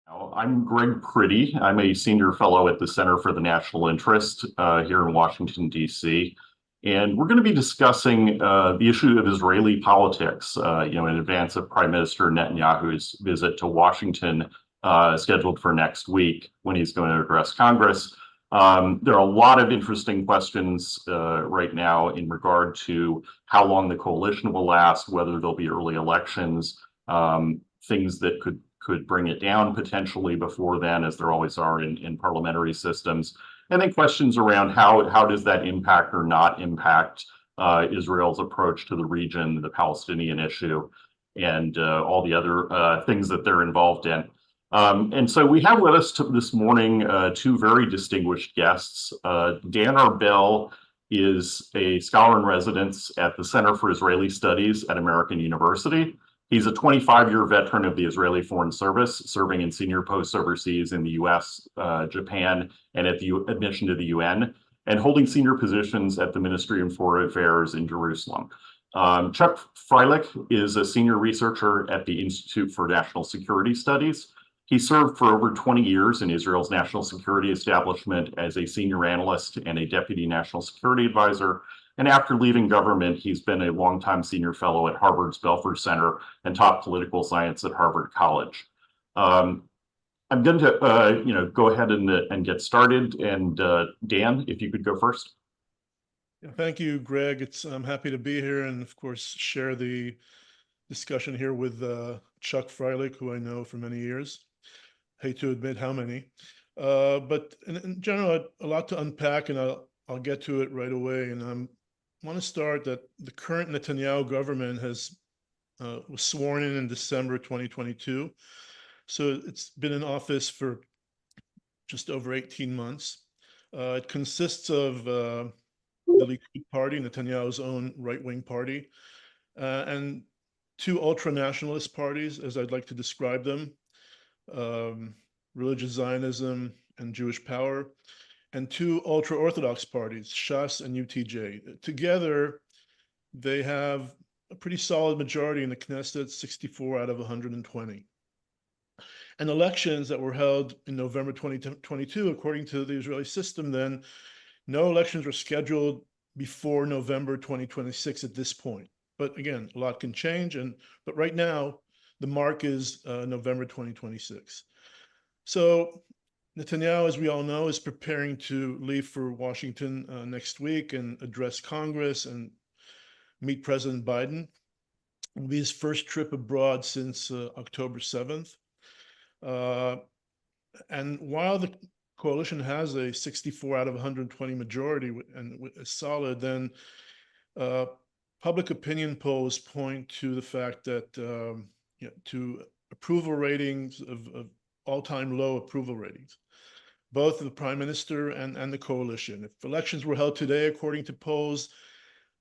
I'm Greg Priddy. I'm a senior fellow at the Center for the National Interest here in Washington, D.C. And we're going to be discussing the issue of Israeli politics, in advance of Prime Minister Netanyahu's visit to Washington, scheduled for next week when he's going to address Congress. There are a lot of interesting questions right now in regard to how long the coalition will last, whether there'll be early elections, things that could bring it down potentially before then, as there always are in parliamentary systems. And then questions around how does that impact or not impact Israel's approach to the region, the Palestinian issue, and all the other things that they're involved in. And so we have with us this morning two very distinguished guests. Dan Arbel is a scholar in residence at the Center for Israeli Studies at American University. He's a 25-year veteran of the Israeli Foreign Service, serving in senior posts overseas in the US, Japan, and at the admission to the UN, and holding senior positions at the Ministry of Foreign Affairs in Jerusalem. Chuck Freilich is a senior researcher at the Institute for National Security Studies. He served for over 20 years in Israel's national security establishment as a senior analyst and a deputy national security advisor. And after leaving government, he's been a longtime senior fellow at Harvard's Belfer Center and taught political science at Harvard College. I'm going to go ahead and get started. And Dan, if you could go first. Yeah, thank you, Greg. I'm happy to be here and, of course, share the discussion here with Chuck Freilich, who I know for many years. Hate to admit how many, but in general, a lot to unpack, and I'll get to it right away. And I want to start that the current Netanyahu government was sworn in December 2022. So it's been in office for just over 18 months. It consists of the Likud party, Netanyahu's own right-wing party, and two ultra-nationalist parties, as I'd like to describe them, religious Zionism and Jewish Power, and two ultra-orthodox parties, Shas and UTJ. Together, they have a pretty solid majority in the Knesset, 64 out of 120. And elections that were held in November 2022, according to the Israeli system, then no elections were scheduled before November 2026 at this point. But again, a lot can change. But right now, the mark is November 2026. So Netanyahu, as we all know, is preparing to leave for Washington next week and address Congress and meet President Biden. It'll be his first trip abroad since October 7th. And while the coalition has a 64 out of 120 majority and is solid, then public opinion polls point to the fact that to approval ratings of all-time low approval ratings, both the Prime Minister and the coalition. If elections were held today, according to polls,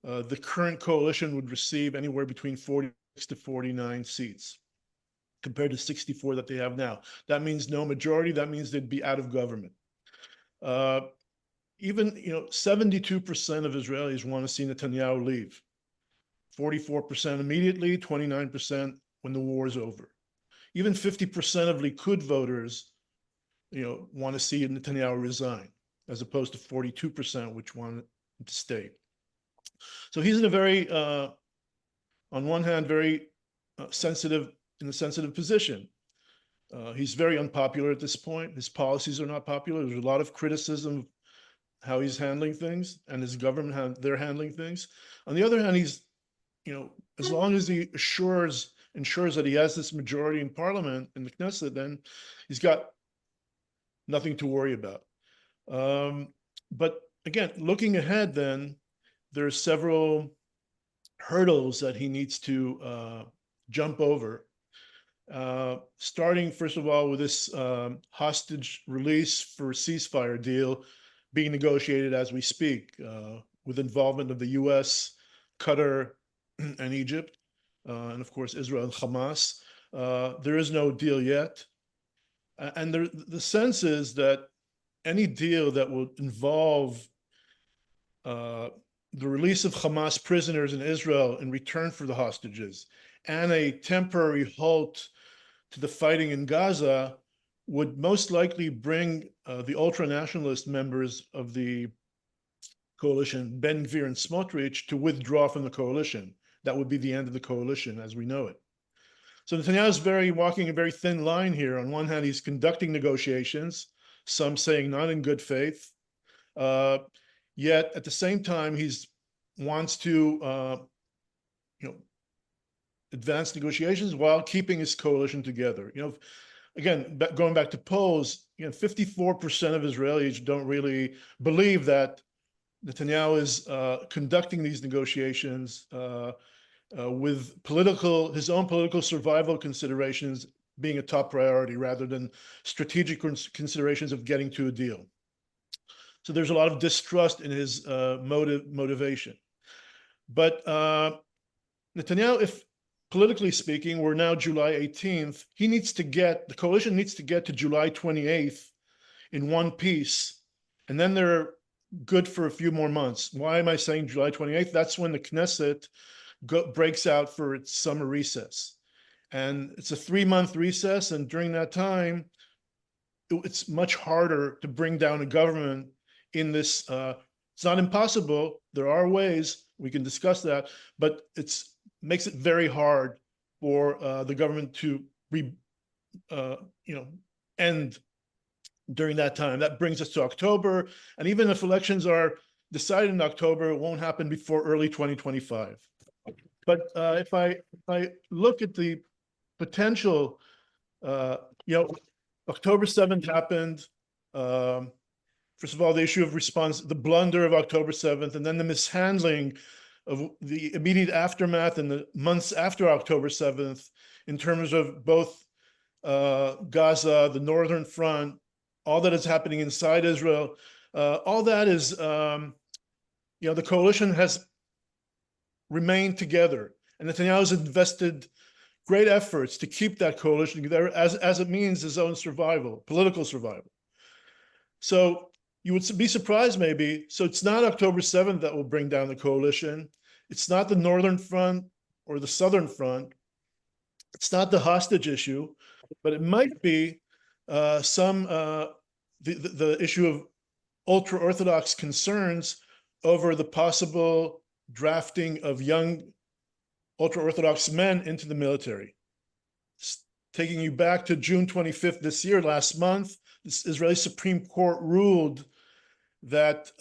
the current coalition would receive anywhere between 46 to 49 seats, compared to 64 that they have now. That means no majority. That means they'd be out of government. Even 72% of Israelis want to see Netanyahu leave. 44% immediately, 29% when the war is over. Even 50% of Likud voters, want to see Netanyahu resign, as opposed to 42% which want to stay. So he's in a very, on one hand, very sensitive position. He's very unpopular at this point. His policies are not popular. There's a lot of criticism of how he's handling things and his government, they're handling things. On the other hand, he's, as long as he ensures that he has this majority in parliament, in the Knesset, then he's got nothing to worry about. But again, looking ahead, then there are several hurdles that he needs to jump over. Starting, first of all, with this hostage release for ceasefire deal being negotiated as we speak, with involvement of the US, Qatar, and Egypt, and of course, Israel and Hamas. There is no deal yet. And the sense is that any deal that will involve the release of Hamas prisoners in Israel in return for the hostages and a temporary halt to the fighting in Gaza would most likely bring the ultra-nationalist members of the coalition, Ben Gvir and Smotrich, to withdraw from the coalition. That would be the end of the coalition as we know it. So Netanyahu is walking a very thin line here. On one hand, he's conducting negotiations, some saying not in good faith, yet at the same time, he wants to advance negotiations while keeping his coalition together. Again, going back to polls, 54% of Israelis don't really believe that Netanyahu is conducting these negotiations with his own political survival considerations being a top priority rather than strategic considerations of getting to a deal. So there's a lot of distrust in his motivation. But Netanyahu, if politically speaking, we're now July 18th, the coalition needs to get to July 28th in one piece, and then they're good for a few more months. Why am I saying July 28th? That's when the Knesset breaks out for its summer recess. And it's a 3-month recess, and during that time, it's much harder to bring down a government in this. It's not impossible. There are ways, we can discuss that, but makes it very hard for the government to end during that time. That brings us to October, and even if elections are decided in October, it won't happen before early 2025. But if I look at the potential, October 7th happened. First of all, the issue of response, the blunder of October 7th, and then the mishandling of the immediate aftermath and the months after October 7th in terms of both Gaza, the Northern Front, all that is happening inside Israel. All that is, the coalition has remained together, and Netanyahu has invested great efforts to keep that coalition together as it means his own survival, political survival. So you would be surprised maybe. So it's not October 7th that will bring down the coalition. It's not the Northern Front or the Southern Front. It's not the hostage issue, but it might be the issue of ultra-orthodox concerns over the possible drafting of young ultra-orthodox men into the military. Taking you back to June 25th this year, last month, the Israeli Supreme Court ruled that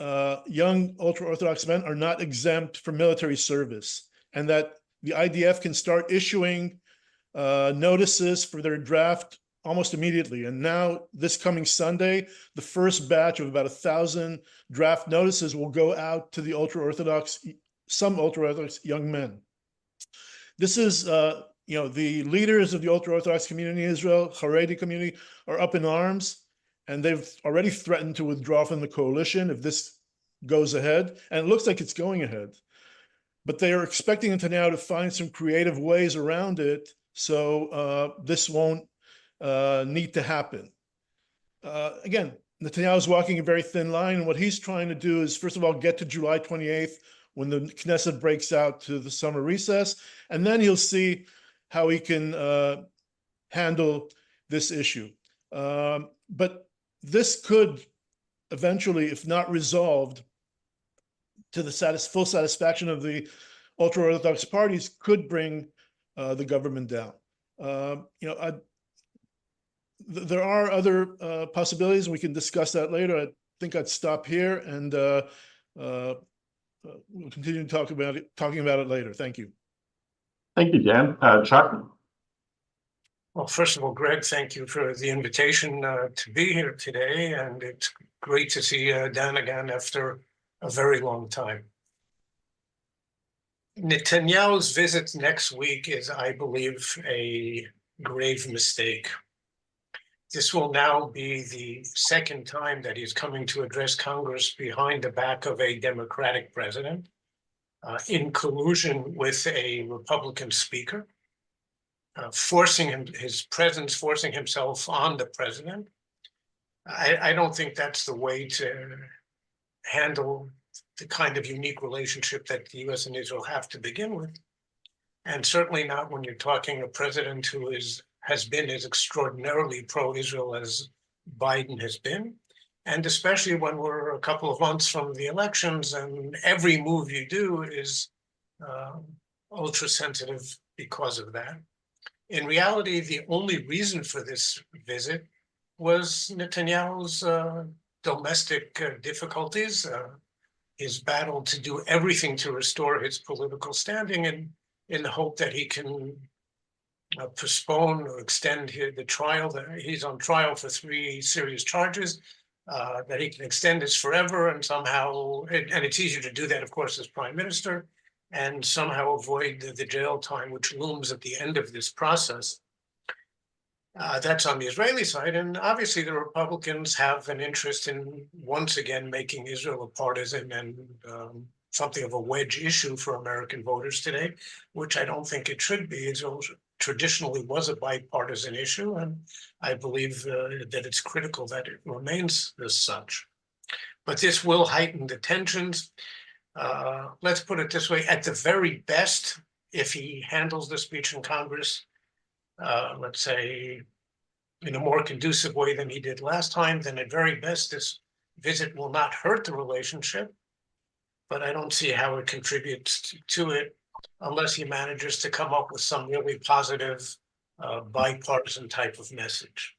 young ultra-Orthodox men are not exempt from military service, and that the IDF can start issuing notices for their draft almost immediately. And now, this coming Sunday, the first batch of about 1,000 draft notices will go out to the some ultra-Orthodox young men. This is, the leaders of the ultra-Orthodox community in Israel, Haredi community, are up in arms, and they've already threatened to withdraw from the coalition if this goes ahead, and it looks like it's going ahead. But they are expecting Netanyahu to find some creative ways around it, so this won't need to happen. Again, Netanyahu is walking a very thin line, and what he's trying to do is, first of all, get to July 28th, when the Knesset breaks out to the summer recess, and then he'll see how he can handle this issue. But this could eventually, if not resolved to the full satisfaction of the ultra-Orthodox parties, could bring the government down. There are other possibilities, and we can discuss that later. I think I'd stop here, and we'll continue talking about it later. Thank you. Thank you, Dan. Chuck? Well, first of all, Greg, thank you for the invitation to be here today, and it's great to see Dan again after a very long time. Netanyahu's visit next week is, I believe, a grave mistake. This will now be the second time that he's coming to address Congress behind the back of a Democratic president, in collusion with a Republican speaker, forcing himself on the president. I don't think that's the way to handle the kind of unique relationship that the US and Israel have to begin with. And certainly not when you're talking a president who is has been as extraordinarily pro-Israel as Biden has been. And especially when we're a couple of months from the elections and every move you do is ultra sensitive because of that. In reality, the only reason for this visit was Netanyahu's domestic difficulties, his battle to do everything to restore his political standing, and in the hope that he can postpone or extend the trial. That he's on trial for 3 serious charges, that he can extend this forever and somehow, and it's easier to do that, of course, as prime minister, and somehow avoid the jail time which looms at the end of this process. That's on the Israeli side, and obviously the Republicans have an interest in once again making Israel a partisan and something of a wedge issue for American voters today, which I don't think it should be. Israel traditionally was a bipartisan issue, and I believe that it's critical that it remains as such. But this will heighten the tensions. Let's put it this way, at the very best, if he handles the speech in Congress, let's say, in a more conducive way than he did last time, then at very best, this visit will not hurt the relationship. But I don't see how it contributes to it unless he manages to come up with some really positive, bipartisan type of message.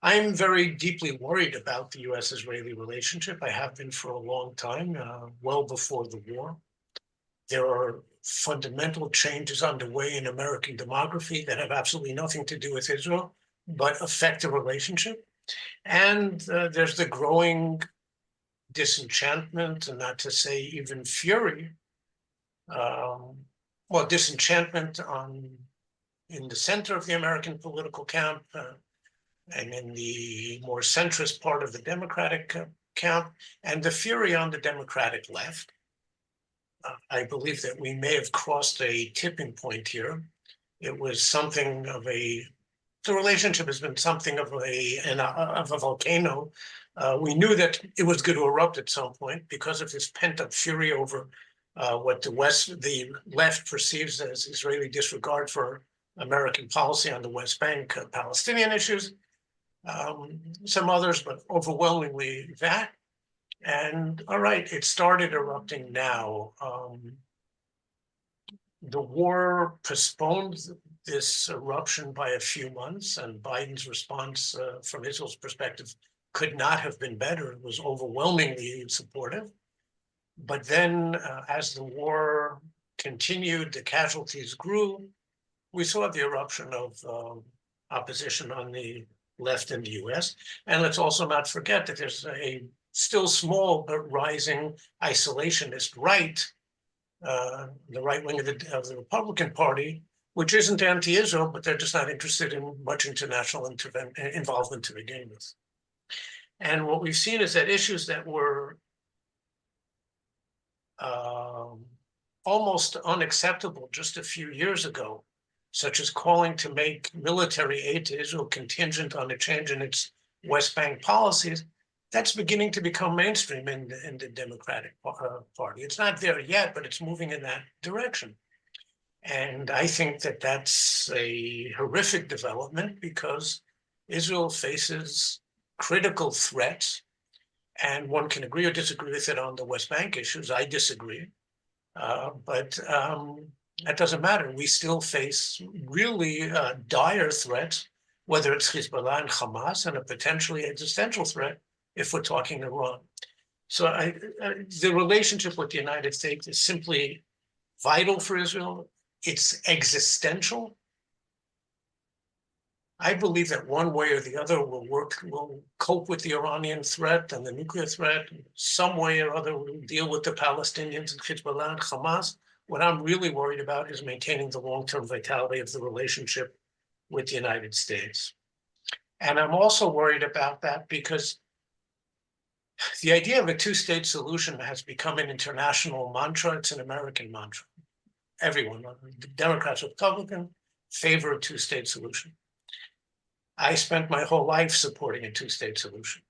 I'm very deeply worried about the US-Israeli relationship. I have been for a long time, well before the war. There are fundamental changes underway in American demography that have absolutely nothing to do with Israel, but affect the relationship. And there's the growing disenchantment, and not to say even fury, disenchantment in the center of the American political camp and in the more centrist part of the Democratic camp, and the fury on the Democratic left. I believe that we may have crossed a tipping point here. It was something of the relationship has been something of a volcano. We knew that it was going to erupt at some point because of this pent-up fury over what the left perceives as Israeli disregard for American policy on the West Bank, Palestinian issues, some others, but overwhelmingly that. And all right, it started erupting now. The war postponed this eruption by a few months, and Biden's response from Israel's perspective could not have been better. It was overwhelmingly supportive. But then as the war continued, the casualties grew, we saw the eruption of opposition on the left in the US. And let's also not forget that there's a still small but rising isolationist right, the right wing of the Republican Party, which isn't anti-Israel, but they're just not interested in much international involvement to begin with. And what we've seen is that issues that were almost unacceptable just a few years ago, such as calling to make military aid to Israel contingent on a change in its West Bank policies, that's beginning to become mainstream in the Democratic Party. It's not there yet, but it's moving in that direction. And I think that that's a horrific development because Israel faces critical threats, and one can agree or disagree with it on the West Bank issues. I disagree, but that doesn't matter. We still face really dire threats, whether it's Hezbollah and Hamas, and a potentially existential threat if we're talking Iran. So the relationship with the United States is simply vital for Israel. It's existential. I believe that one way or the other will cope with the Iranian threat and the nuclear threat. Some way or other will deal with the Palestinians and Hezbollah and Hamas. What I'm really worried about is maintaining the long-term vitality of the relationship with the United States. And I'm also worried about that because the idea of a two-state solution has become an international mantra. It's an American mantra. Everyone, Democrats, Republicans, favor a two-state solution. I spent my whole life supporting a two-state solution.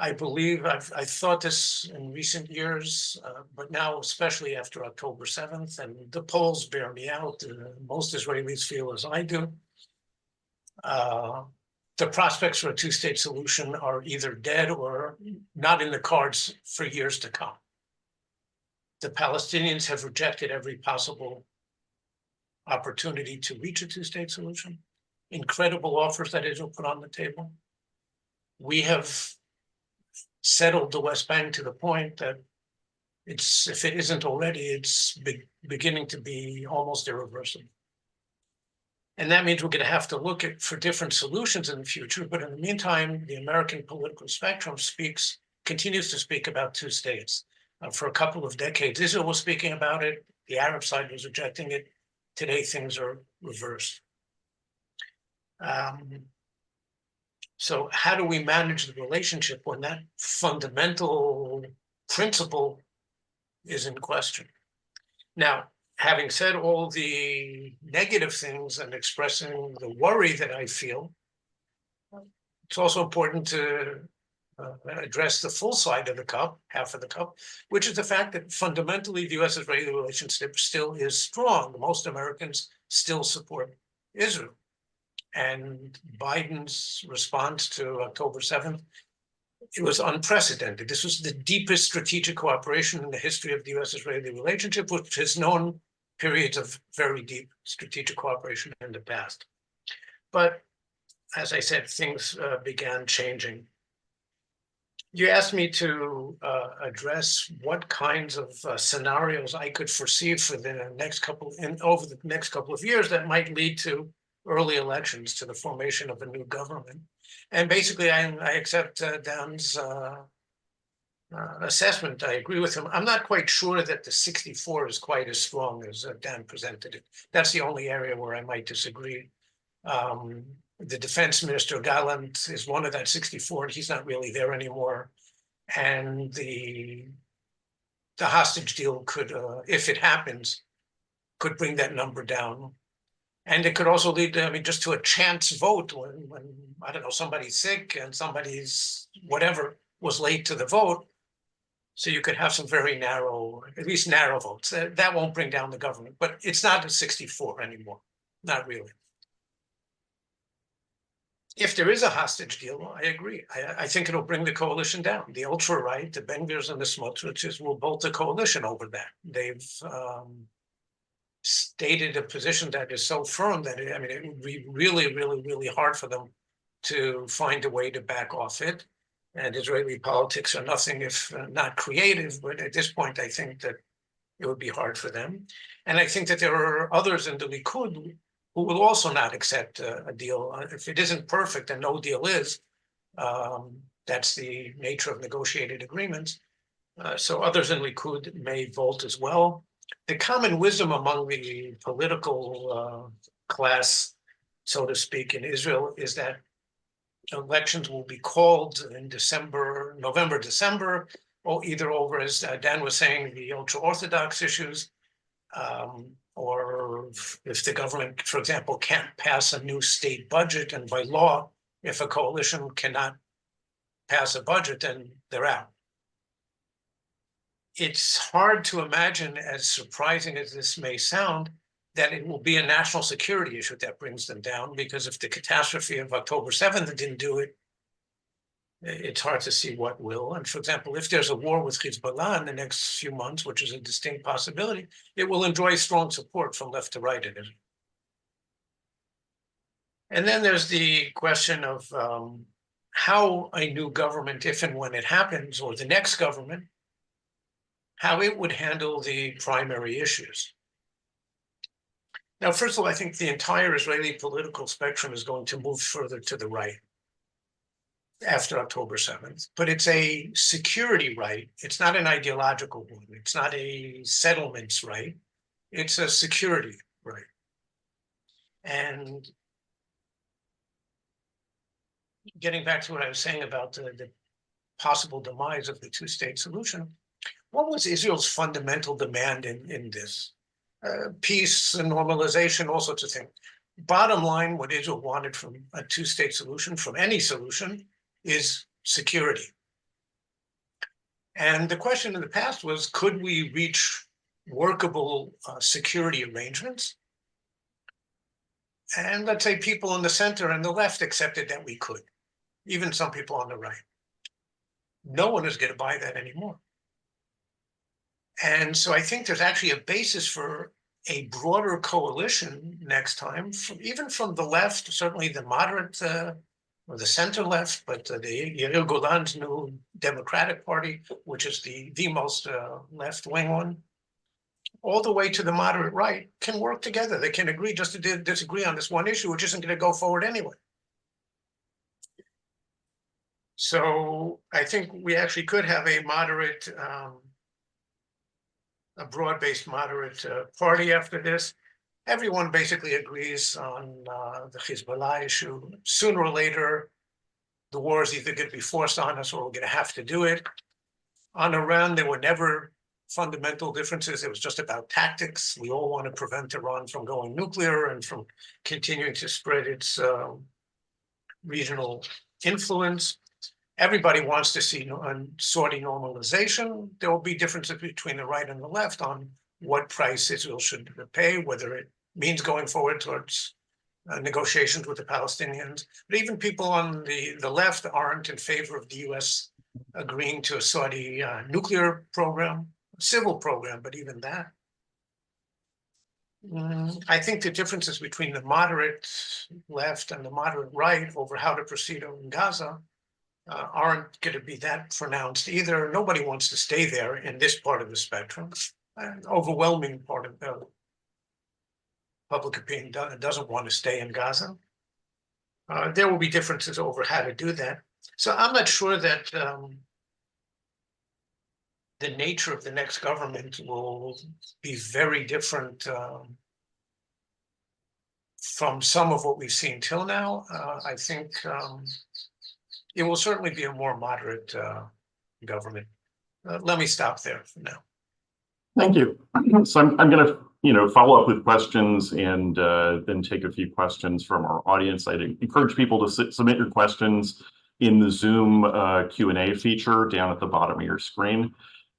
I believe I thought this in recent years, but now, especially after October 7th, and the polls bear me out, most Israelis feel as I do, the prospects for a two-state solution are either dead or not in the cards for years to come. The Palestinians have rejected every possible opportunity to reach a two-state solution. Incredible offers that Israel put on the table. We have settled the West Bank to the point that if it isn't already, it's beginning to be almost irreversible. And that means we're going to have to look for different solutions in the future. But in the meantime, the American political spectrum continues to speak about two states. For a couple of decades, Israel was speaking about it. The Arab side was rejecting it. Today, things are reversed. So how do we manage the relationship when that fundamental principle is in question? Now, having said all the negative things and expressing the worry that I feel, it's also important to address the full side of the cup, half of the cup, which is the fact that fundamentally the US-Israeli relationship still is strong. Most Americans still support Israel. And Biden's response to October 7th, it was unprecedented. This was the deepest strategic cooperation in the history of the US-Israeli relationship, which has known periods of very deep strategic cooperation in the past. But as I said, things began changing. You asked me to address what kinds of scenarios I could foresee for the over the next couple of years that might lead to early elections, to the formation of a new government. And basically, I accept Dan's assessment. I agree with him. I'm not quite sure that the 64 is quite as strong as Dan presented it. That's the only area where I might disagree. The defense minister, Gallant, is one of that 64, and he's not really there anymore. And the hostage deal could, if it happens, could bring that number down. And it could also lead to, just to a chance vote when I don't know, somebody's sick and somebody's whatever was late to the vote. So you could have some very narrow, at least narrow votes. That won't bring down the government, but it's not a 64 anymore, not really. If there is a hostage deal, I agree. I think it'll bring the coalition down. The ultra-right, the Ben-Gvirs and the Smotriches will bolt a coalition over that. They've stated a position that is so firm that it would be really, really, really hard for them to find a way to back off it. And Israeli politics are nothing if not creative, but at this point, I think that it would be hard for them. And I think that there are others in the Likud who will also not accept a deal. If it isn't perfect, and no deal is, that's the nature of negotiated agreements. So others in Likud may vote as well. The common wisdom among the political class, so to speak, in Israel is that elections will be called in November, December, or either over, as Dan was saying, the ultra-orthodox issues, or if the government, for example, can't pass a new state budget, and by law, if a coalition cannot pass a budget, then they're out. It's hard to imagine, as surprising as this may sound, that it will be a national security issue that brings them down, because if the catastrophe of October 7th didn't do it, it's hard to see what will. And for example, if there's a war with Hezbollah in the next few months, which is a distinct possibility, it will enjoy strong support from left to right in it. And then there's the question of how a new government, if and when it happens, or the next government, how it would handle the primary issues. Now, first of all, I think the entire Israeli political spectrum is going to move further to the right after October 7th, but it's a security right. It's not an ideological one. It's not a settlements right. It's a security right. And getting back to what I was saying about the possible demise of the two-state solution, what was Israel's fundamental demand in this? Peace and normalization, all sorts of things. Bottom line, what Israel wanted from a two-state solution, from any solution, is security. And the question in the past was, could we reach workable security arrangements? And let's say people in the center and the left accepted that we could, even some people on the right. No one is going to buy that anymore. And so I think there's actually a basis for a broader coalition next time, even from the left, certainly the moderate or the center left, but the Yair Golan's new Democratic Party, which is the most left-wing one, all the way to the moderate right, can work together. They can agree just to disagree on this one issue, which isn't going to go forward anyway. So I think we actually could have a moderate, a broad-based moderate party after this. Everyone basically agrees on the Hezbollah issue. Sooner or later, the war is either going to be forced on us or we're going to have to do it. On Iran, there were never fundamental differences. It was just about tactics. We all want to prevent Iran from going nuclear and from continuing to spread its regional influence. Everybody wants to see Saudi normalization. There will be differences between the right and the left on what price Israel should pay, whether it means going forward towards negotiations with the Palestinians. But even people on the left aren't in favor of the US agreeing to a Saudi nuclear program, civil program, but even that. I think the differences between the moderate left and the moderate right over how to proceed in Gaza aren't going to be that pronounced either. Nobody wants to stay there in this part of the spectrum. An overwhelming part of the public opinion doesn't want to stay in Gaza. There will be differences over how to do that. So I'm not sure that the nature of the next government will be very different from some of what we've seen till now. I think it will certainly be a more moderate government. Let me stop there for now. Thank you. So I'm going to follow up with questions and then take a few questions from our audience. I'd encourage people to submit your questions in the Zoom Q&A feature down at the bottom of your screen.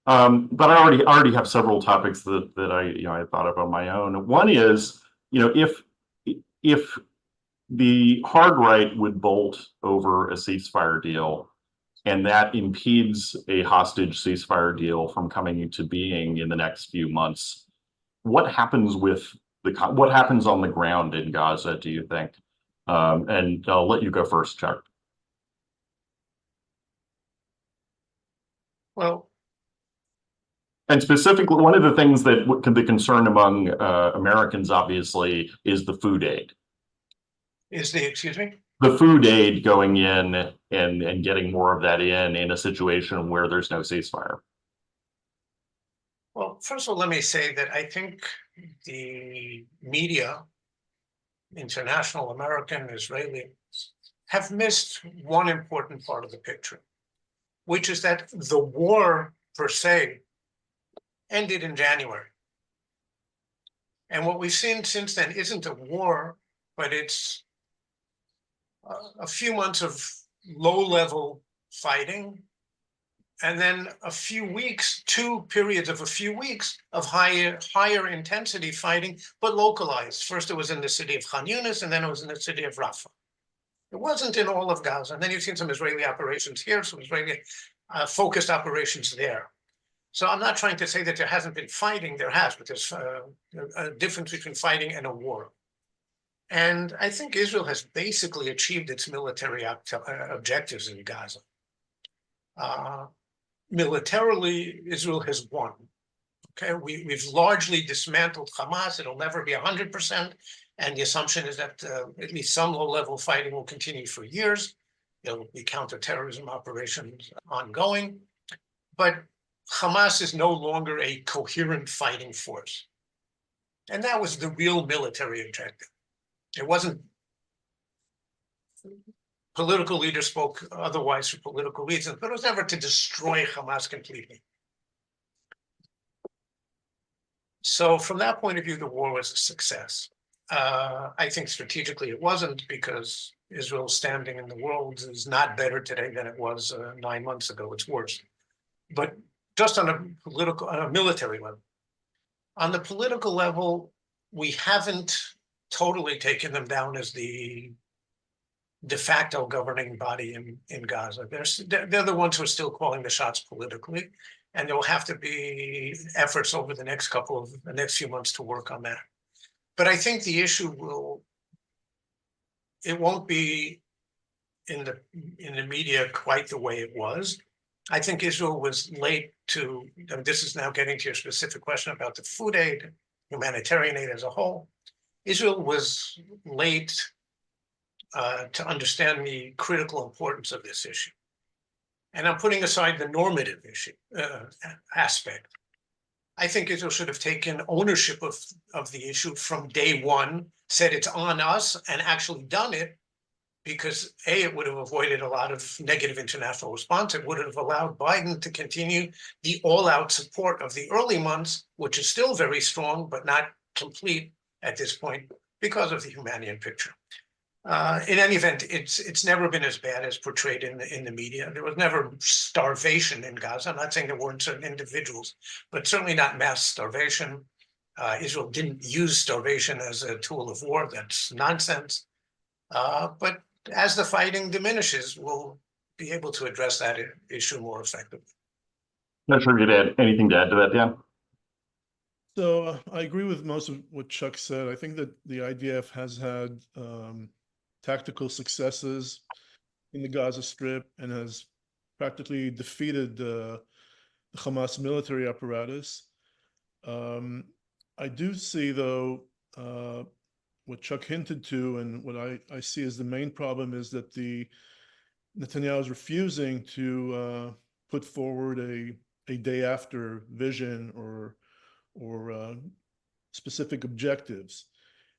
But I already have several topics that I thought of on my own. One is, if the hard right would bolt over a ceasefire deal, and that impedes a hostage ceasefire deal from coming into being in the next few months, what happens on the ground in Gaza, do you think? And I'll let you go first, Chuck. Well, and specifically, one of the things that can be concerned among Americans, obviously, is the food aid. Excuse me? The food aid going in and getting more of that in a situation where there's no ceasefire. Well, first of all, let me say that I think the media, international, American, Israeli, have missed one important part of the picture, which is that the war per se ended in January. And what we've seen since then isn't a war, but it's a few months of low-level fighting, and then a few weeks, 2 periods of a few weeks of higher intensity fighting, but localized. First, it was in the city of Khan Yunis, and then it was in the city of Rafah. It wasn't in all of Gaza. And then you've seen some Israeli operations here, some Israeli focused operations there. So I'm not trying to say that there hasn't been fighting. There has, but there's a difference between fighting and a war. And I think Israel has basically achieved its military objectives in Gaza. Militarily, Israel has won. Okay, we've largely dismantled Hamas. It'll never be 100%. And the assumption is that at least some low-level fighting will continue for years. There will be counterterrorism operations ongoing. But Hamas is no longer a coherent fighting force. And that was the real military objective. It wasn't political leaders spoke otherwise for political reasons, but it was never to destroy Hamas completely. So from that point of view, the war was a success. I think strategically it wasn't, because Israel's standing in the world is not better today than it was 9 months ago. It's worse. But just on a military level. On the political level, we haven't totally taken them down as the de facto governing body in Gaza. They're the ones who are still calling the shots politically, and there will have to be efforts over the next few months to work on that. But I think the issue won't be in the media quite the way it was. I think Israel was late to, and this is now getting to your specific question about the food aid, humanitarian aid as a whole. Israel was late to understand the critical importance of this issue. And I'm putting aside the normative issue aspect. I think Israel should have taken ownership of the issue from day one, said it's on us, and actually done it, because A, it would have avoided a lot of negative international response. It would have allowed Biden to continue the all-out support of the early months, which is still very strong, but not complete at this point because of the humanitarian picture. In any event, it's never been as bad as portrayed in the media. There was never starvation in Gaza. I'm not saying there weren't certain individuals, but certainly not mass starvation. Israel didn't use starvation as a tool of war. That's nonsense. But as the fighting diminishes, we'll be able to address that issue more effectively. Not sure if you'd add anything to add to that, Dan. So I agree with most of what Chuck said. I think that the IDF has had tactical successes in the Gaza Strip and has practically defeated the Hamas military apparatus. I do see, though, what Chuck hinted to, and what I see as the main problem is that Netanyahu is refusing to put forward a day after vision or specific objectives.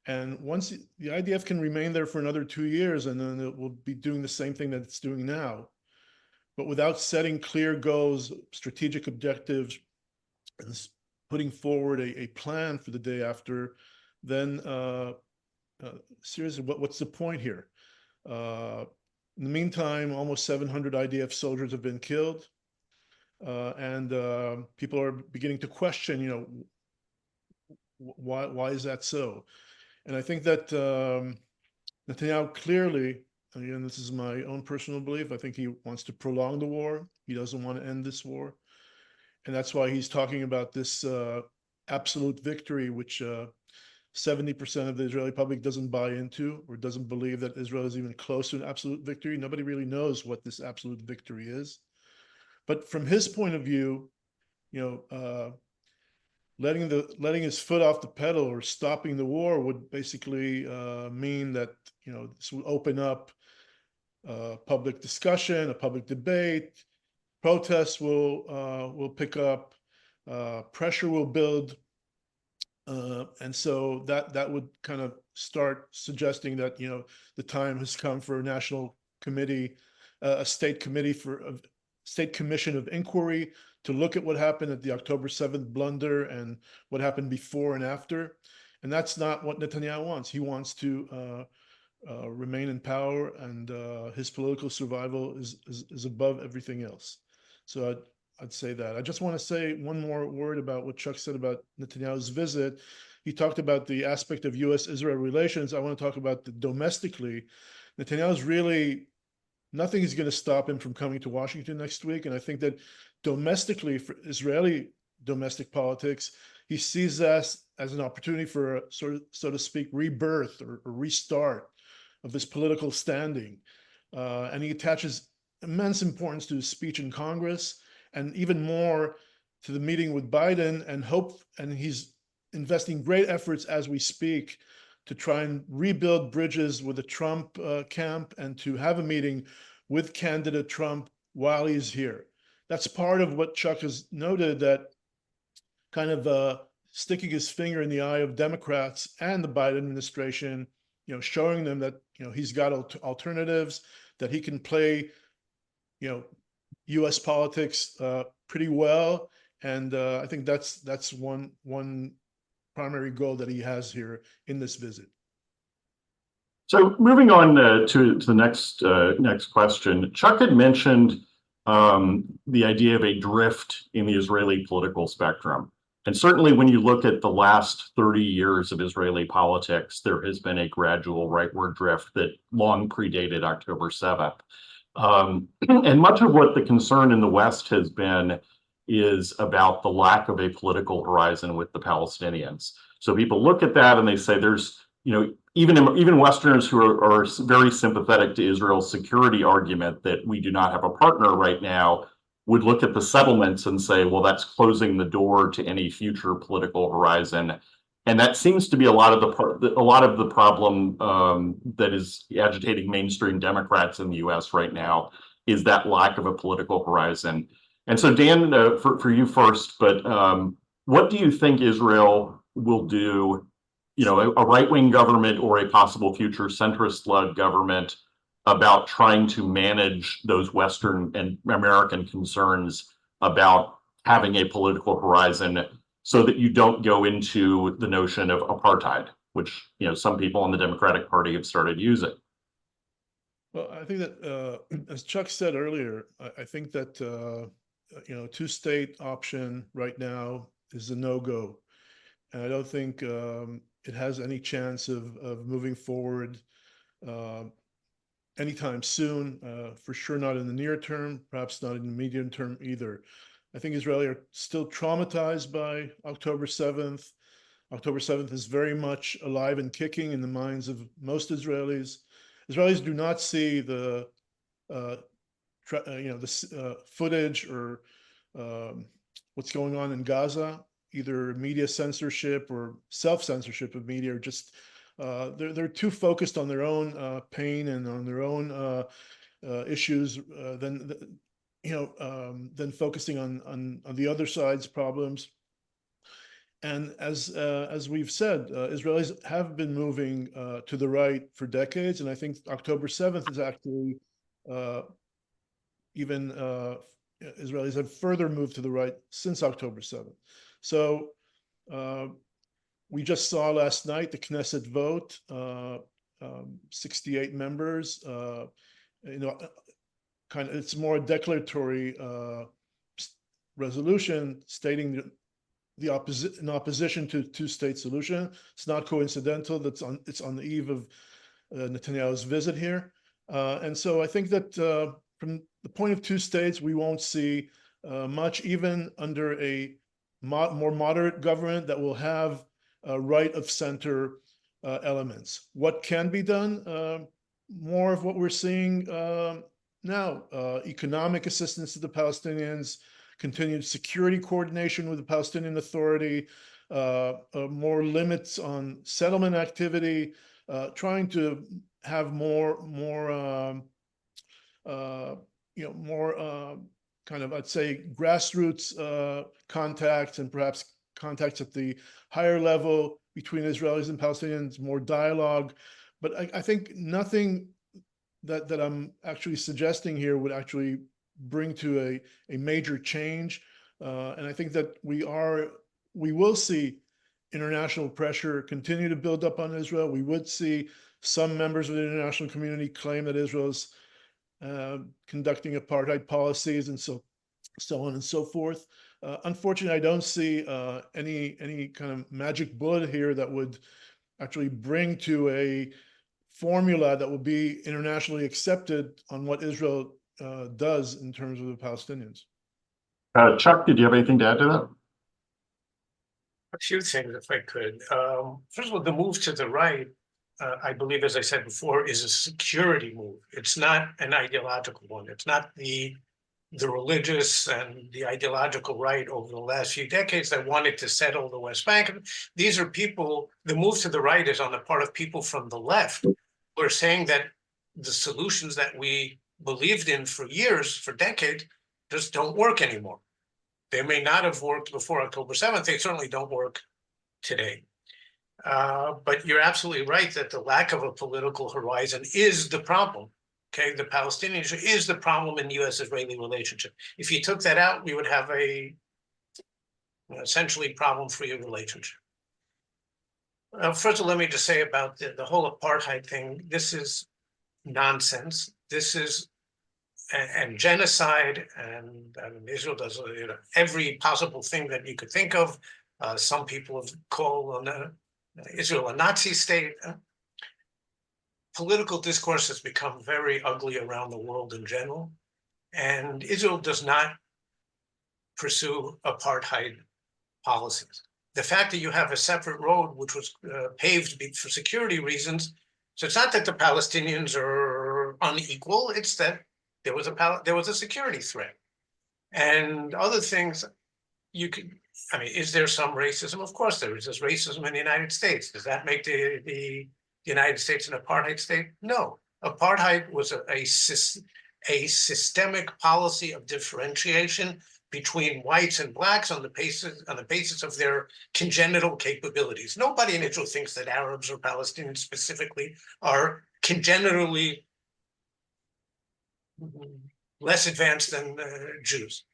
And once the IDF can remain there for another 2 years, and then it will be doing the same thing that it's doing now, but without setting clear goals, strategic objectives, and putting forward a plan for the day after, then seriously, what's the point here? In the meantime, almost 700 IDF soldiers have been killed, and people are beginning to question, why is that so? And I think that Netanyahu clearly, again, this is my own personal belief, I think he wants to prolong the war. He doesn't want to end this war. And that's why he's talking about this absolute victory, which 70% of the Israeli public doesn't buy into, or doesn't believe that Israel is even close to an absolute victory. Nobody really knows what this absolute victory is. But from his point of view, letting his foot off the pedal or stopping the war would basically mean that this will open up public discussion, a public debate. Protests will pick up, pressure will build, and so that would kind of start suggesting that the time has come for a national committee, a state commission of inquiry to look at what happened at the October 7th blunder and what happened before and after. And that's not what Netanyahu wants. He wants to remain in power, and his political survival is above everything else. So I'd say that. I just want to say one more word about what Chuck said about Netanyahu's visit. He talked about the aspect of U.S.-Israel relations. I want to talk about domestically. Netanyahu's really, nothing is going to stop him from coming to Washington next week. And I think that domestically, for Israeli domestic politics, he sees that as an opportunity for a so to speak, rebirth or restart of his political standing. And he attaches immense importance to his speech in Congress, and even more to the meeting with Biden, and he's investing great efforts as we speak to try and rebuild bridges with the Trump camp and to have a meeting with candidate Trump while he's here. That's part of what Chuck has noted, that kind of sticking his finger in the eye of Democrats and the Biden administration, showing them that, he's got alternatives, that he can play, U.S. politics pretty well. And I think that's one primary goal that he has here in this visit. So moving on to the next question, Chuck had mentioned the idea of a drift in the Israeli political spectrum. And certainly when you look at the last 30 years of Israeli politics, there has been a gradual rightward drift that long predated October 7th. And much of what the concern in the West has been is about the lack of a political horizon with the Palestinians. So people look at that and they say there's, even Westerners who are very sympathetic to Israel's security argument that we do not have a partner right now would look at the settlements and say, well, that's closing the door to any future political horizon. And that seems to be a lot of the problem that is agitating mainstream Democrats in the U.S. right now, is that lack of a political horizon. And so, Dan, for you first, but what do you think Israel will do, a right-wing government or a possible future centrist-led government, about trying to manage those Western and American concerns about having a political horizon so that you don't go into the notion of apartheid, which, some people in the Democratic Party have started using? Well, I think that, as Chuck said earlier, I think that, two-state option right now is a no-go. And I don't think it has any chance of moving forward anytime soon, for sure not in the near term, perhaps not in the medium term either. I think Israelis are still traumatized by October 7th. October 7th is very much alive and kicking in the minds of most Israelis. Israelis do not see the footage or what's going on in Gaza, either media censorship or self-censorship of media, or just they're too focused on their own pain and on their own issues than focusing on the other side's problems. And as we've said, Israelis have been moving to the right for decades, and I think October 7th is actually Israelis have further moved to the right since October 7th. So we just saw last night the Knesset vote, 68 members. It's more a declaratory resolution stating in opposition to two-state solution. It's not coincidental that it's on the eve of Netanyahu's visit here, and so I think that from the point of two states, we won't see much, even under a more moderate government that will have right of center elements. What can be done? More of what we're seeing now: economic assistance to the Palestinians, continued security coordination with the Palestinian Authority, more limits on settlement activity, trying to have more kind of, I'd say, grassroots contacts, and perhaps contacts at the higher level between Israelis and Palestinians, more dialogue. But I think nothing that I'm actually suggesting here would actually bring to a major change. And I think that we will see international pressure continue to build up on Israel. We would see some members of the international community claim that Israel's conducting apartheid policies and so on and so forth. Unfortunately, I don't see any kind of magic bullet here that would actually bring to a formula that will be internationally accepted on what Israel does in terms of the Palestinians. Chuck, did you have anything to add to that? A few things, if I could. First of all, the move to the right, I believe, as I said before, is a security move. It's not an ideological one. It's not the religious and the ideological right over the last few decades that wanted to settle the West Bank. These are people, the move to the right is on the part of people from the left who are saying that the solutions that we believed in for years, for decades, just don't work anymore. They may not have worked before October 7th. They certainly don't work today. But you're absolutely right that the lack of a political horizon is the problem. Okay, the Palestinians is the problem in the U.S.-Israeli relationship. If you took that out, we would have a essentially problem-free relationship. First of all, let me just say about the whole apartheid thing. This is nonsense. This is and genocide, and Israel does every possible thing that you could think of Some people have called Israel a Nazi state. Political discourse has become very ugly around the world in general, and Israel does not pursue apartheid policies. The fact that you have a separate road which was paved for security reasons, so it's not that the Palestinians are unequal, it's that there was a security threat. And other things, is there some racism? Of course there is. There's racism in the United States. Does that make the United States an apartheid state? No. Apartheid was a systemic policy of differentiation between whites and blacks on the basis of their congenital capabilities. Nobody in Israel thinks that Arabs or Palestinians specifically are congenitally less advanced than Jews.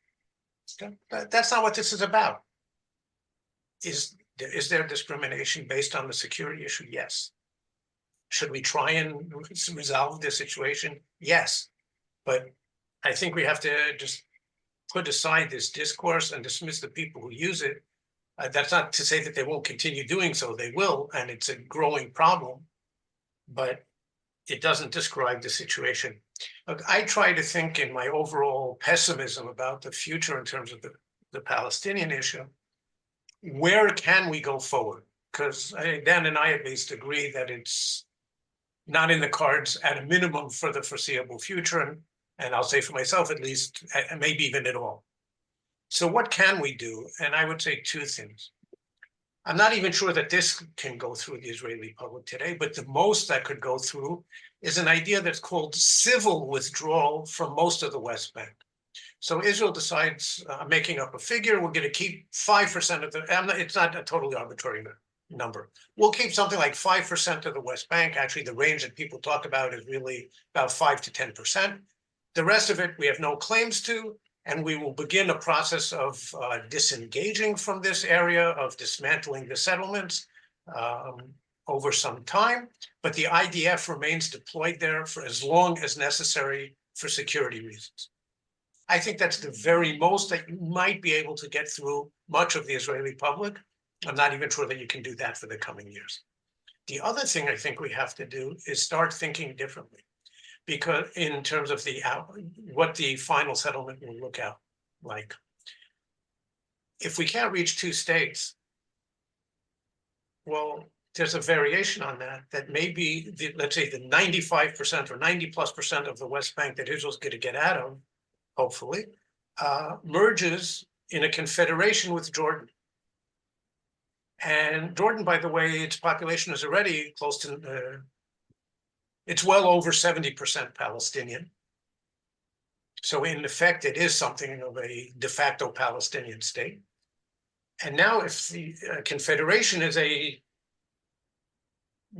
That's not what this is about. Is there discrimination based on the security issue? Yes. Should we try and resolve this situation? Yes. But I think we have to just put aside this discourse and dismiss the people who use it. That's not to say that they won't continue doing so. They will, and it's a growing problem, but it doesn't describe the situation. Look, I try to think in my overall pessimism about the future in terms of the Palestinian issue, where can we go forward? Because Dan and I at least agree that it's not in the cards at a minimum for the foreseeable future, and I'll say for myself at least, maybe even at all. So what can we do? And I would say two things. I'm not even sure that this can go through the Israeli public today, but the most that could go through is an idea that's called civil withdrawal from most of the West Bank. So Israel decides, making up a figure, we're going to keep 5% of it's not a totally arbitrary number. We'll keep something like 5% of the West Bank. Actually, the range that people talk about is really about 5 to 10%. The rest of it, we have no claims to, and we will begin a process of disengaging from this area, of dismantling the settlements over some time. But the IDF remains deployed there for as long as necessary for security reasons. I think that's the very most that you might be able to get through much of the Israeli public. I'm not even sure that you can do that for the coming years. The other thing I think we have to do is start thinking differently, because in terms of what the final settlement will look out like. If we can't reach two states, well, there's a variation on that maybe, let's say the 95% or 90+% of the West Bank that Israel's going to get out of, hopefully, merges in a confederation with Jordan. And Jordan, by the way, its population is already close to, it's well over 70% Palestinian. So in effect, it is something of a de facto Palestinian state. And now if the confederation is a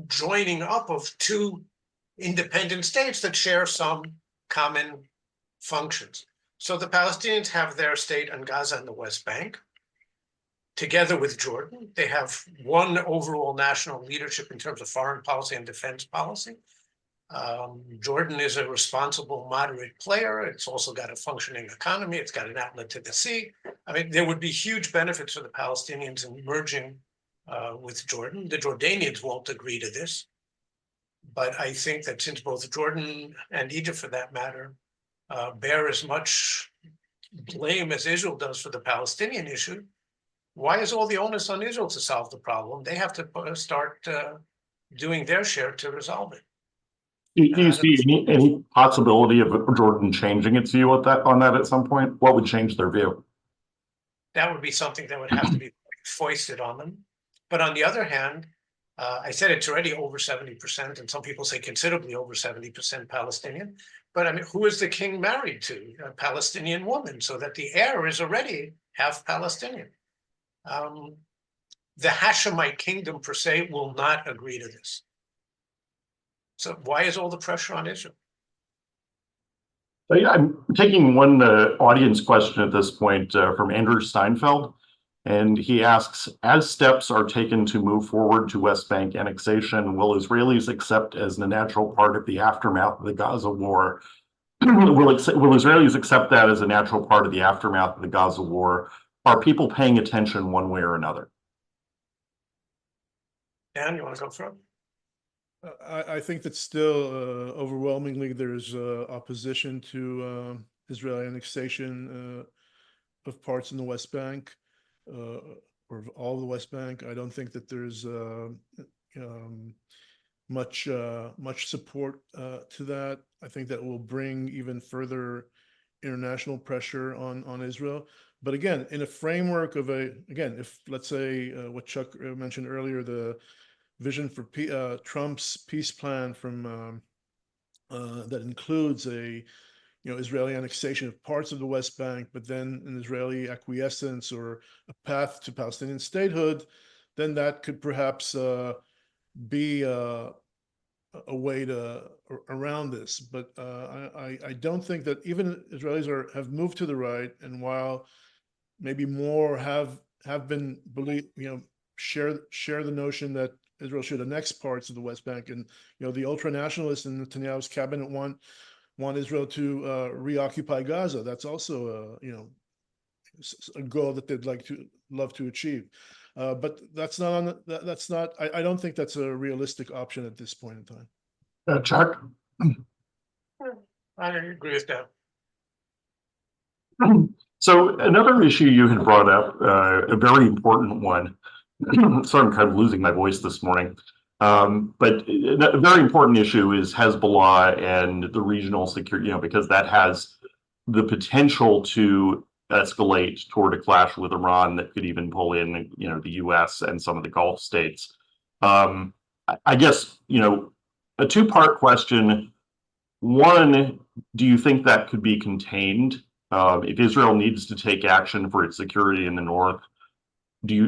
joining up of two independent states that share some common functions. So the Palestinians have their state on Gaza and the West Bank. Together with Jordan, they have one overall national leadership in terms of foreign policy and defense policy. Jordan is a responsible, moderate player. It's also got a functioning economy. It's got an outlet to the sea. I mean, there would be huge benefits for the Palestinians in merging with Jordan. The Jordanians won't agree to this. But I think that since both Jordan and Egypt, for that matter, bear as much blame as Israel does for the Palestinian issue, why is all the onus on Israel to solve the problem? They have to start doing their share to resolve it. Do you see any possibility of Jordan changing its view on that at some point? What would change their view? That would be something that would have to be foisted on them. But on the other hand, I said it's already over 70%, and some people say considerably over 70% Palestinian. But I mean, who is the king married to? A Palestinian woman, so that the heir is already half Palestinian. The Hashemite kingdom per se will not agree to this. So why is all the pressure on Israel? I'm taking one audience question at this point from Andrew Steinfeld, and he asks, as steps are taken to move forward to West Bank annexation, will Israelis accept as the natural part of the aftermath of the Gaza war? Will Israelis accept that as a natural part of the aftermath of the Gaza war? Are people paying attention one way or another? Dan, you want to go through? I think that still overwhelmingly there's opposition to Israeli annexation of parts in the West Bank or of all of the West Bank. I don't think that there's much support to that. I think that will bring even further international pressure on Israel. But again, in a framework of if let's say what Chuck mentioned earlier, the vision for Trump's peace plan from that includes a Israeli annexation of parts of the West Bank, but then an Israeli acquiescence or a path to Palestinian statehood, then that could perhaps be a way around this. But I don't think that even Israelis have moved to the right, and while maybe more have been share the notion that Israel should annex parts of the West Bank, and the ultra-nationalists in Netanyahu's cabinet want Israel to reoccupy Gaza. That's also a goal that they'd love to achieve. But that's not I don't think that's a realistic option at this point in time. Chuck? I agree with that. So another issue you had brought up, a very important one. Sorry, I'm kind of losing my voice this morning. But a very important issue is Hezbollah and the regional security, because that has the potential to escalate toward a clash with Iran that could even pull in, the US and some of the Gulf states. I guess, a two-part question. One, do you think that could be contained? If Israel needs to take action for its security in the north,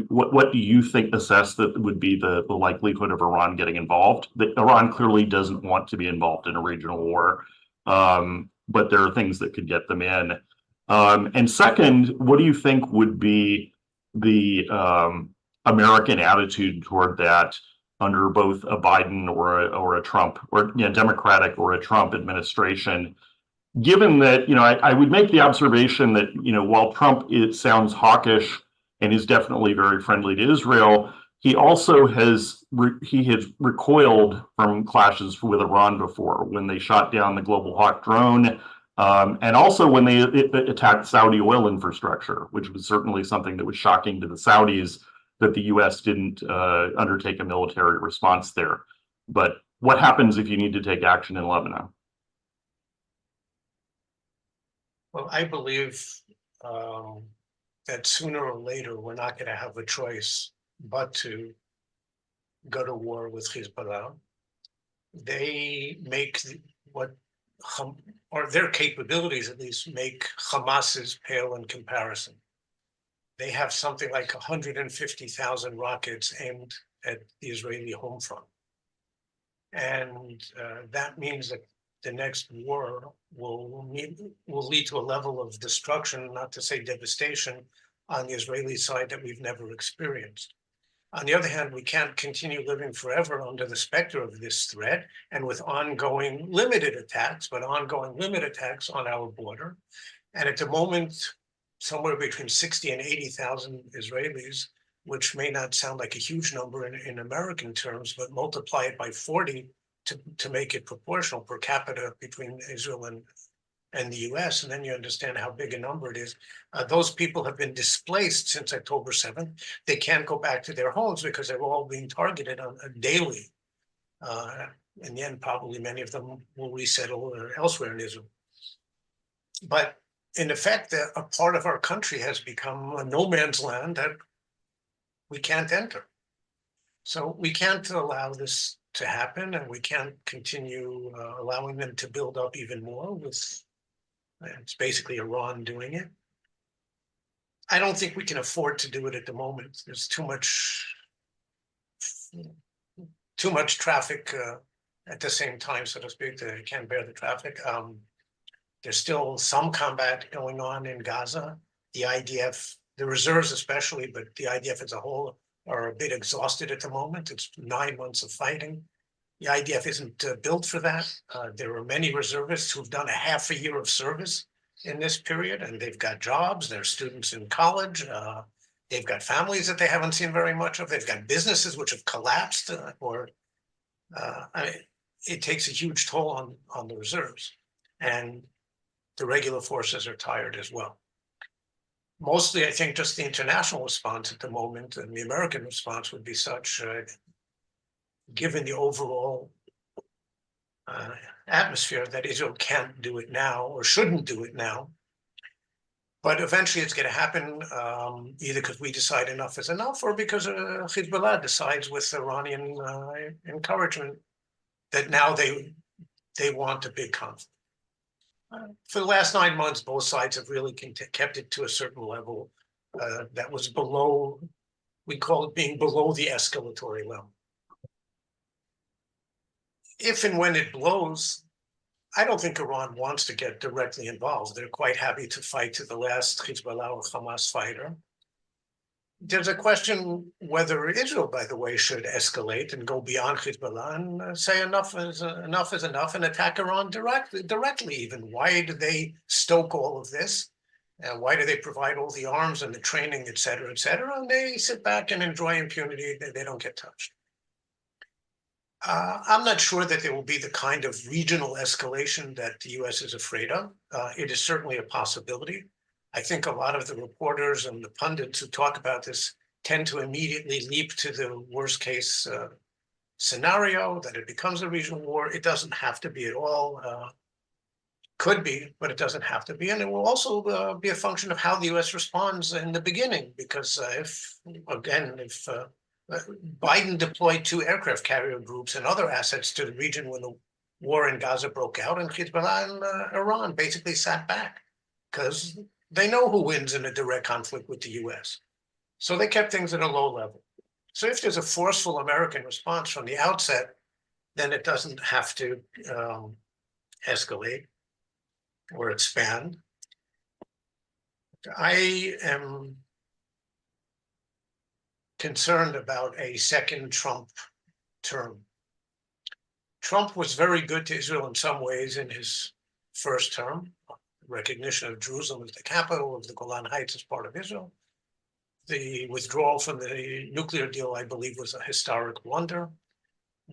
what do you assess that would be the likelihood of Iran getting involved? Iran clearly doesn't want to be involved in a regional war, but there are things that could get them in. And second, what do you think would be the American attitude toward that under both a Biden or a Trump, or Democratic or a Trump administration? Given that, I would make the observation that, while Trump, it sounds hawkish and is definitely very friendly to Israel, he also has recoiled from clashes with Iran before, when they shot down the Global Hawk drone, and also when they attacked Saudi oil infrastructure, which was certainly something that was shocking to the Saudis, that the US didn't undertake a military response there. But what happens if you need to take action in Lebanon? Well, I believe that sooner or later, we're not going to have a choice but to go to war with Hezbollah. They make or their capabilities at least make Hamas's pale in comparison. They have something like 150,000 rockets aimed at the Israeli home front. And that means that the next war will lead to a level of destruction, not to say devastation, on the Israeli side that we've never experienced. On the other hand, we can't continue living forever under the specter of this threat and with ongoing limited attacks on our border. And at the moment, somewhere between 60 and 80,000 Israelis, which may not sound like a huge number in American terms, but multiply it by 40 to make it proportional per capita between Israel and the US, and then you understand how big a number it is. Those people have been displaced since October 7th. They can't go back to their homes because they're all being targeted daily. In the end, probably many of them will resettle elsewhere in Israel. But in effect, a part of our country has become a no man's land that we can't enter. So we can't allow this to happen, and we can't continue allowing them to build up even more with, it's basically Iran doing it. I don't think we can afford to do it at the moment. There's too much traffic at the same time, so to speak, that can't bear the traffic. There's still some combat going on in Gaza. The IDF, the reserves especially, but the IDF as a whole are a bit exhausted at the moment. It's 9 months of fighting. The IDF isn't built for that. There are many reservists who've done a half a year of service in this period, and they've got jobs. They're students in college. They've got families that they haven't seen very much of. They've got businesses which have collapsed, I mean, it takes a huge toll on the reserves, and the regular forces are tired as well. Mostly, I think just the international response at the moment and the American response would be such, given the overall atmosphere, that Israel can't do it now or shouldn't do it now. But eventually it's going to happen, either because we decide enough is enough, or because Hezbollah decides with Iranian encouragement that now they want a big conflict. For the last 9 months, both sides have really kept it to a certain level that was below, we call it being below the escalatory level. If and when it blows, I don't think Iran wants to get directly involved. They're quite happy to fight to the last Hezbollah or Hamas fighter. There's a question whether Israel, by the way, should escalate and go beyond Hezbollah and say enough is enough and attack Iran directly even. Why do they stoke all of this? And why do they provide all the arms and the training, et cetera, and they sit back and enjoy impunity? They don't get touched. I'm not sure that there will be the kind of regional escalation that the US is afraid of. It is certainly a possibility. I think a lot of the reporters and the pundits who talk about this tend to immediately leap to the worst case scenario, that it becomes a regional war. It doesn't have to be at all. Could be, but it doesn't have to be. And it will also be a function of how the US responds in the beginning, because if Biden deployed 2 aircraft carrier groups and other assets to the region when the war in Gaza broke out, and Hezbollah and Iran basically sat back because they know who wins in a direct conflict with the US. So they kept things at a low level. So if there's a forceful American response from the outset, then it doesn't have to escalate or expand. I am concerned about a second Trump term. Trump was very good to Israel in some ways in his first term. Recognition of Jerusalem as the capital, of the Golan Heights as part of Israel. The withdrawal from the nuclear deal, I believe, was a historic blunder.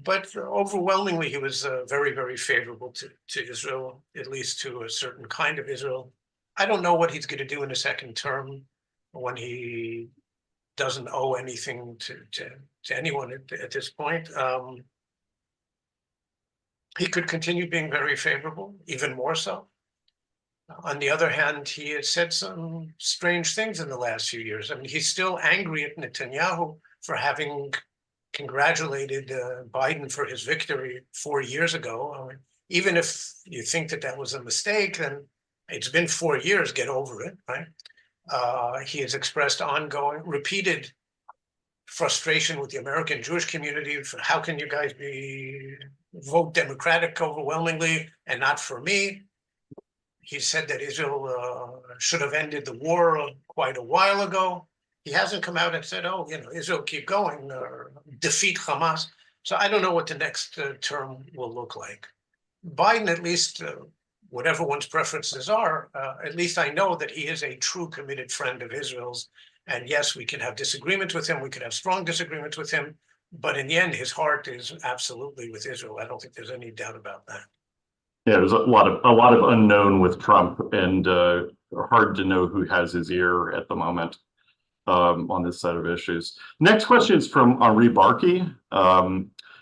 But overwhelmingly, he was very, very favorable to Israel, at least to a certain kind of Israel. I don't know what he's going to do in a second term when he doesn't owe anything to anyone at this point. He could continue being very favorable, even more so. On the other hand, he has said some strange things in the last few years. I mean, he's still angry at Netanyahu for having congratulated Biden for his victory 4 years ago. I mean, even if you think that that was a mistake, then it's been 4 years, get over it, right? He has expressed ongoing, repeated frustration with the American Jewish community for how can you guys vote Democratic overwhelmingly and not for me? He said that Israel should have ended the war quite a while ago. He hasn't come out and said, oh, Israel keep going or defeat Hamas. So I don't know what the next term will look like. Biden, at least, whatever one's preferences are, at least I know that he is a true committed friend of Israel's. And yes, we can have disagreements with him. We can have strong disagreements with him. But in the end, his heart is absolutely with Israel. I don't think there's any doubt about that. Yeah, there's a lot of unknown with Trump, and hard to know who has his ear at the moment on this set of issues. Next question is from Henri Barkey.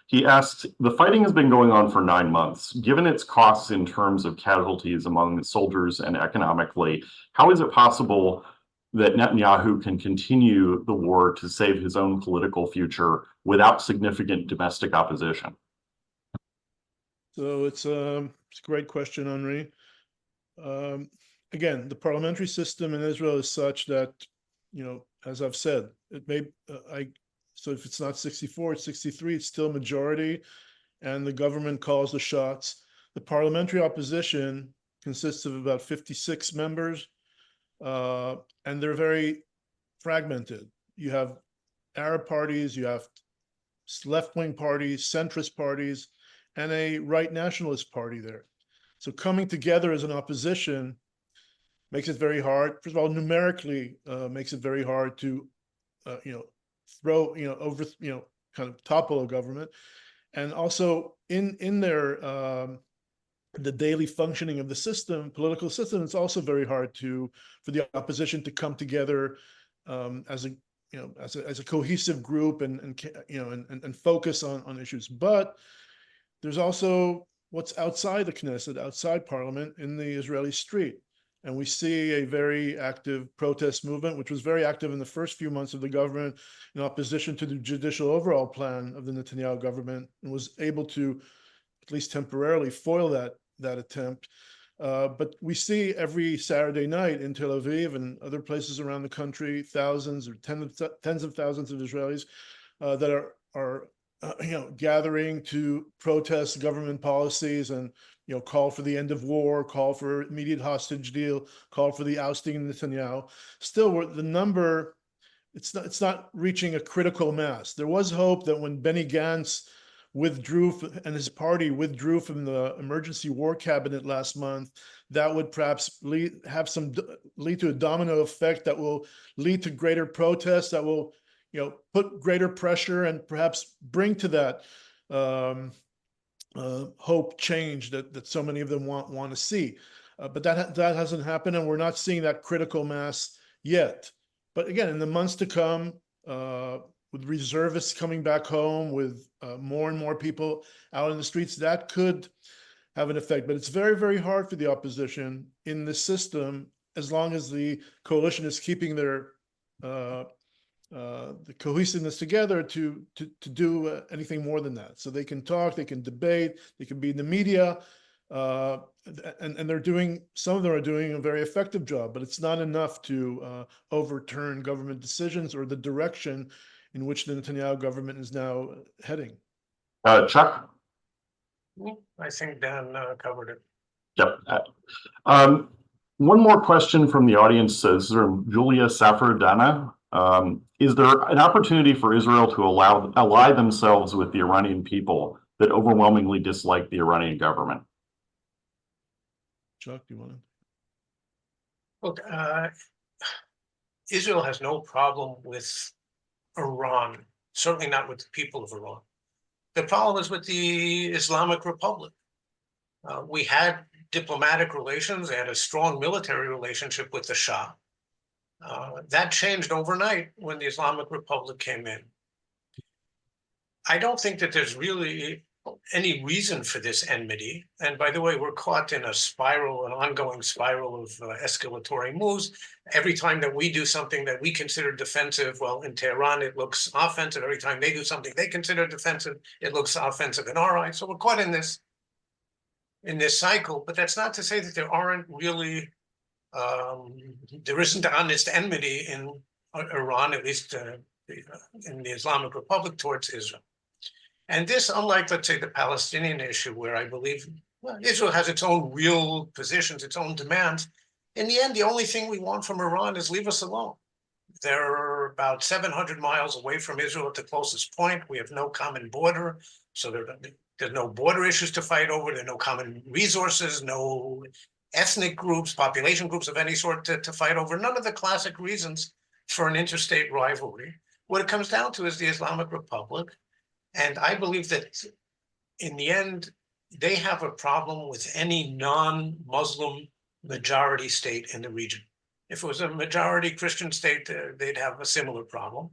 He asked, the fighting has been going on for 9 months. Given its costs in terms of casualties among the soldiers and economically, how is it possible that Netanyahu can continue the war to save his own political future without significant domestic opposition? So it's a great question, Henri. Again, the parliamentary system in Israel is such that, as I've said, it may, so if it's not 64, it's 63, it's still majority, and the government calls the shots. The parliamentary opposition consists of about 56 members, and they're very fragmented. You have Arab parties, you have left-wing parties, centrist parties, and a right nationalist party there. So coming together as an opposition makes it very hard. First of all, numerically makes it very hard to throw, over, kind of topple a government. And also in their the daily functioning of the system, political system, it's also very hard for the opposition to come together as a cohesive group and focus on issues. But there's also what's outside the Knesset, outside Parliament, in the Israeli street. And we see a very active protest movement, which was very active in the first few months of the government in opposition to the judicial overhaul plan of the Netanyahu government, and was able to, at least temporarily, foil that attempt. But we see every Saturday night in Tel Aviv and other places around the country, thousands or tens of thousands of Israelis that are gathering to protest government policies and call for the end of war, call for immediate hostage deal, call for the ousting of Netanyahu. Still, the number, it's not reaching a critical mass. There was hope that when Benny Gantz withdrew and his party withdrew from the emergency war cabinet last month, that would perhaps lead to a domino effect that will lead to greater protests, that will put greater pressure and perhaps bring to that hope change that so many of them want to see. But that hasn't happened, and we're not seeing that critical mass yet. But again, in the months to come, with reservists coming back home, with more and more people out in the streets, that could have an effect. But it's very, very hard for the opposition in this system, as long as the coalition is keeping their the cohesiveness together to do anything more than that. So they can talk, they can debate, they can be in the media, and they're doing, some of them are doing a very effective job, but it's not enough to overturn government decisions or the direction in which the Netanyahu government is now heading. Chuck? I think Dan covered it. Yep. One more question from the audience. This is from Julia Safar-Dana. Is there an opportunity for Israel to ally themselves with the Iranian people that overwhelmingly dislike the Iranian government? Chuck, do you want to? Look, Israel has no problem with Iran, certainly not with the people of Iran. The problem is with the Islamic Republic. We had diplomatic relations, they had a strong military relationship with the Shah. That changed overnight when the Islamic Republic came in. I don't think that there's really any reason for this enmity. And by the way, we're caught in a spiral, an ongoing spiral of escalatory moves. Every time that we do something that we consider defensive, well, in Tehran, it looks offensive. Every time they do something they consider defensive, it looks offensive in our eyes. So we're caught in this cycle. But that's not to say that there aren't really there isn't honest enmity in Iran, at least in the Islamic Republic, towards Israel. And this, unlike, let's say, the Palestinian issue, where I believe Israel has its own real positions, its own demands. In the end, the only thing we want from Iran is leave us alone. They're about 700 miles away from Israel at the closest point. We have no common border, so there's no border issues to fight over. There are no common resources, no ethnic groups, population groups of any sort to fight over. None of the classic reasons for an interstate rivalry. What it comes down to is the Islamic Republic. And I believe that in the end, they have a problem with any non-Muslim majority state in the region. If it was a majority Christian state, they'd have a similar problem.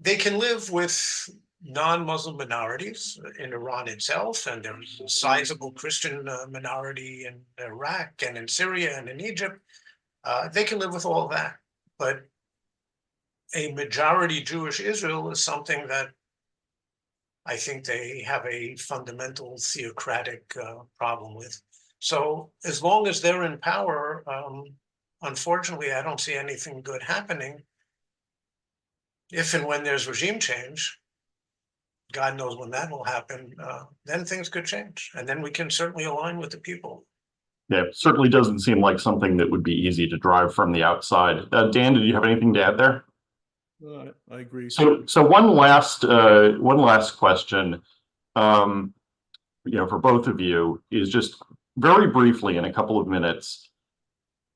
They can live with non-Muslim minorities in Iran itself, and there's a sizable Christian minority in Iraq and in Syria and in Egypt. They can live with all of that. But a majority Jewish Israel is something that I think they have a fundamental theocratic problem with. So as long as they're in power, unfortunately, I don't see anything good happening. If and when there's regime change, God knows when that will happen, then things could change. And then we can certainly align with the people. Yeah, it certainly doesn't seem like something that would be easy to drive from the outside. Dan, did you have anything to add there? I agree. So one last question, for both of you is just very briefly in a couple of minutes.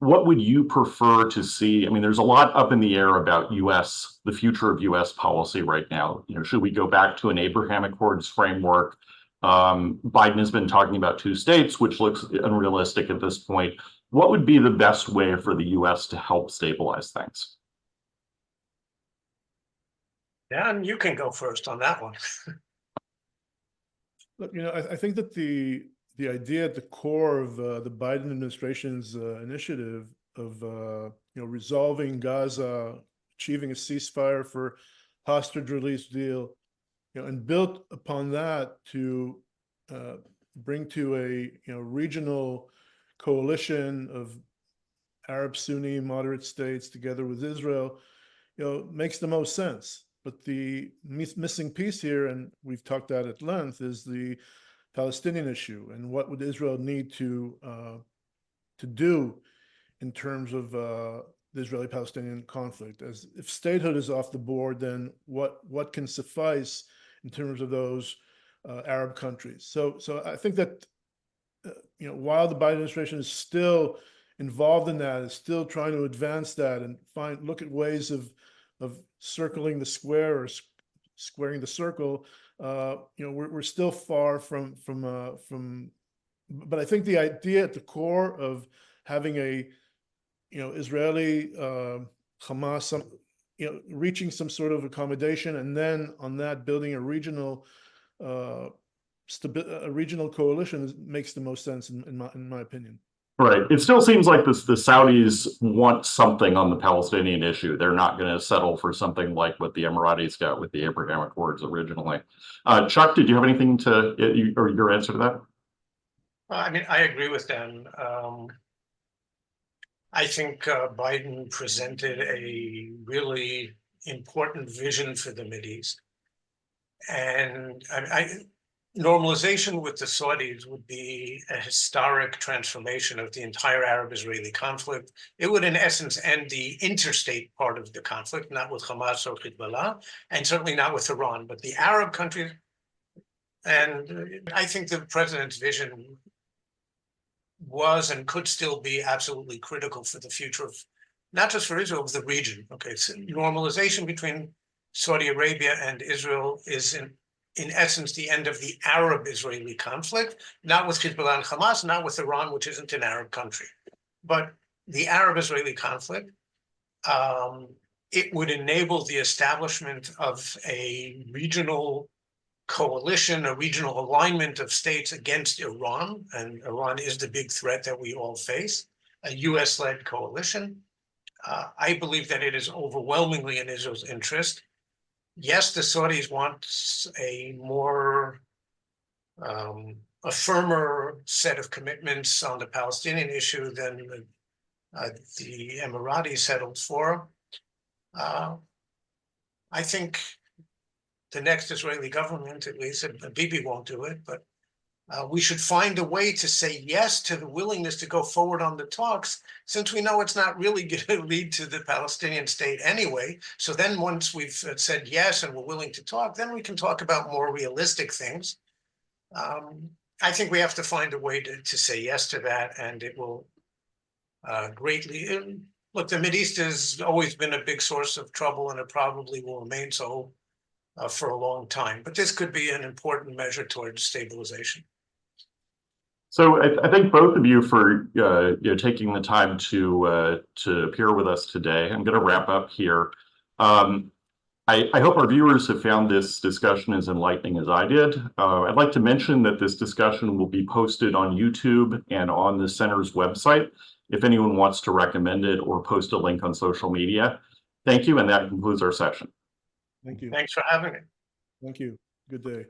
what would you prefer to see? I mean, there's a lot up in the air about the future of U.S. policy right now. Should we go back to an Abraham Accords framework? Biden has been talking about 2 states, which looks unrealistic at this point. What would be the best way for the U.S. to help stabilize things? Dan, you can go first on that one. Look, I think that the idea at the core of the Biden administration's initiative of resolving Gaza, achieving a ceasefire for hostage release deal, and built upon that to bring to a regional coalition of Arab Sunni moderate states together with Israel, makes the most sense. But the missing piece here, and we've talked that at length, is the Palestinian issue and what would Israel need to do in terms of the Israeli-Palestinian conflict. As if statehood is off the board, then what can suffice in terms of those Arab countries? So I think that while the Biden administration is still involved in that, is still trying to advance that and look at ways of circling the square or squaring the circle, we're still far from. But I think the idea at the core of having a Israeli Hamas, reaching some sort of accommodation, and then on that building a regional coalition makes the most sense in my opinion. Right. It still seems like the Saudis want something on the Palestinian issue. They're not going to settle for something like what the Emiratis got with the Abraham Accords originally. Chuck, did you have anything or your answer to that? I mean, I agree with Dan. I think Biden presented a really important vision for the Mideast. And normalization with the Saudis would be a historic transformation of the entire Arab-Israeli conflict. It would, in essence, end the interstate part of the conflict, not with Hamas or Hezbollah, and certainly not with Iran, but the Arab countries. And I think the president's vision was and could still be absolutely critical for the future of, not just for Israel, but the region. Okay, so normalization between Saudi Arabia and Israel is in essence, the end of the Arab-Israeli conflict, not with Hezbollah and Hamas, not with Iran, which isn't an Arab country. But the Arab-Israeli conflict, it would enable the establishment of a regional coalition, a regional alignment of states against Iran, and Iran is the big threat that we all face, a US-led coalition. I believe that it is overwhelmingly in Israel's interest. Yes, the Saudis want a firmer set of commitments on the Palestinian issue than the Emiratis settled for. I think the next Israeli government, at least, Bibi won't do it, but we should find a way to say yes to the willingness to go forward on the talks, since we know it's not really going to lead to the Palestinian state anyway. So then once we've said yes and we're willing to talk, then we can talk about more realistic things. I think we have to find a way to say yes to that, and it will greatly... Look, the Mideast has always been a big source of trouble, and it probably will remain so for a long time. But this could be an important measure towards stabilization. So I thank both of you for taking the time to appear with us today. I'm going to wrap up here. I hope our viewers have found this discussion as enlightening as I did. I'd like to mention that this discussion will be posted on YouTube and on the center's website if anyone wants to recommend it or post a link on social media. Thank you, and that concludes our session. Thank you. Thanks for having me. Thank you. Good day.